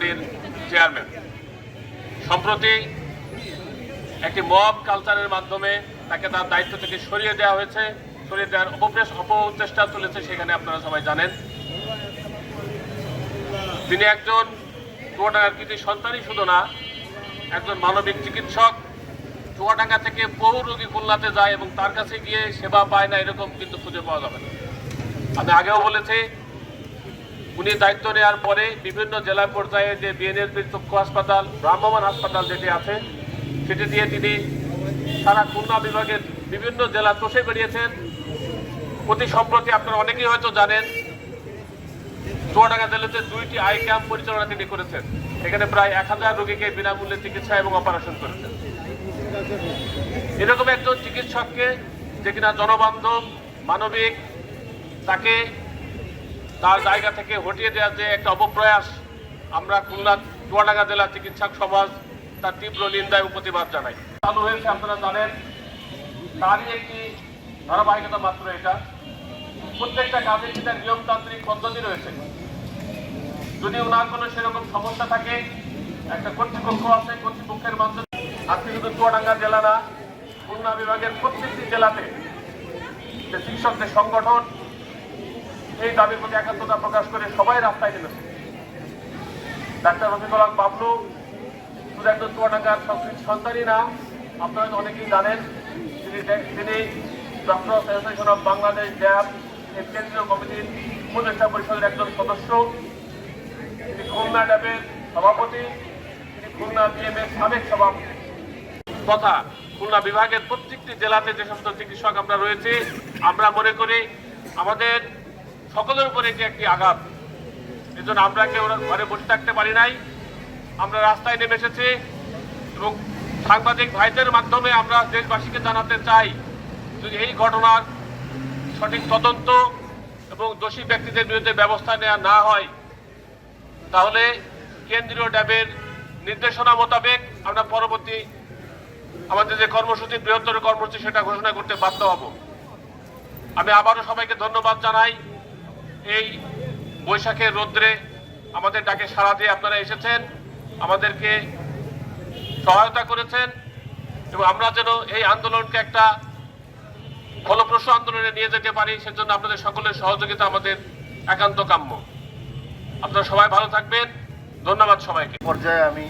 বডির চেয়ারম্যান। সম্প্রতি একটি মব কালচারের মাধ্যমে তাকে তার দায়িত্ব থেকে সরিয়ে দেওয়া হয়েছে, সরিয়ে দেওয়ার অপচেষ্টা চলেছে, সেখানে আপনারা সবাই জানেন। তিনি একজন চুয়াডাঙ্গার কৃতি সন্তানই শুধু না, একজন মানবিক চিকিৎসক। চুয়াডাঙ্গা থেকে বহু রোগী খুলনাতে যায় এবং তার কাছে গিয়ে সেবা পায় না, এরকম কিন্তু খুঁজে পাওয়া যাবে না। আমি আগেও বলেছি, উনি দায়িত্ব নেওয়ার পরে বিভিন্ন জেলা পর্যায়ে যে বিএনএসপির চক্ষু হাসপাতাল, ভ্রাম্যমাণ হাসপাতাল যেটি আছে, সেটি দিয়ে তিনি সারা খুলনা বিভাগের বিভিন্ন জেলা চষে বেরিয়েছেন। অতি সম্প্রতি আপনারা অনেকেই হয়তো জানেন, চুয়াডাঙ্গা জেলাতে 2টি আই ক্যাম্প পরিচালনা তিনি করেছেন। এখানে প্রায় 1000 রোগীকে বিনামূল্যে চিকিৎসা এবং অপারেশন করেছেন। এরকম একজন চিকিৎসককে, যে কিনা জনবান্ধব, মানবিক, তাকে তার জায়গা থেকে হটিয়ে দেওয়ার যে একটা অপপ্রয়াস, আমরা খুলনা চুয়াডাঙ্গা জেলা চিকিৎসক সমাজ তার তীব্র নিন্দা এবং প্রতিবাদ জানাই। চালু হয়েছে আপনারা জানেন, তারই একটি ধারাবাহিকতা মাত্র এটা। প্রত্যেকটা কাজে সেটা নিয়মতান্ত্রিক পদ্ধতি রয়েছে। যদি ওনার কোনো সেরকম সমস্যা থাকে, একটা কর্তৃপক্ষ আছে, কর্তৃপক্ষের মাধ্যমে আজকে শুধু চুয়াডাঙ্গা জেলা না, খুলনা বিভাগের প্রত্যেকটি জেলাতে যে চিকিৎসকদের সংগঠন এই দাবির প্রতি একাত্মতা প্রকাশ করে সবাই রাস্তায় নেমেছে। ডাক্তার রফিকুল হক বাবলু শুধু একজন চুয়াডাঙ্গার সন্তানই না, আপনারা তো অনেকেই জানেন, তিনি ডক্টর অ্যাসোসিয়েশন অফ বাংলাদেশ ড্যাব এর কেন্দ্রীয় কমিটির উপদেষ্টা পরিষদের একজন সদস্য। তিনি খুলনা ড্যাবের সভাপতি, তিনি খুলনা বিএমএর সাবেক সভাপতি তথা খুলনা বিভাগের প্রত্যেকটি জেলাতে যে সমস্ত চিকিৎসক আমরা রয়েছে, আমরা মনে করি আমাদের সকলের উপরে এটি একটি আঘাত। এজন্য আমরা কেউ ঘরে বসে থাকতে পারি নাই, আমরা রাস্তায় নেমে এসেছি এবং সাংবাদিক ভাইদের মাধ্যমে আমরা দেশবাসীকে জানাতে চাই, যদি এই ঘটনার সঠিক তদন্ত এবং দোষী ব্যক্তিদের বিরুদ্ধে ব্যবস্থা নেওয়া না হয়, তাহলে কেন্দ্রীয় ড্যাবের নির্দেশনা মোতাবেক আমরা পরবর্তী আমাদের যে কর্মসূচি, বৃহত্তর কর্মসূচি, সেটা ঘোষণা করতে বাধ্য হব। আমি আবারও সবাইকে ধন্যবাদ জানাই। এই বৈশাখের রৌদ্রে আমাদের ডাকে সাড়া দিয়ে আপনারা এসেছেন, আমাদেরকে সহায়তা করেছেন এবং আমরা যেন এই আন্দোলনকে একটা ফলপ্রসূ আন্দোলনে নিয়ে যেতে পারি, সেজন্য আপনাদের সকলের সহযোগিতা আমাদের একান্ত কাম্য। আপনারা সবাই ভালো থাকবেন। ধন্যবাদ সবাইকে। পর্যায়ে আমি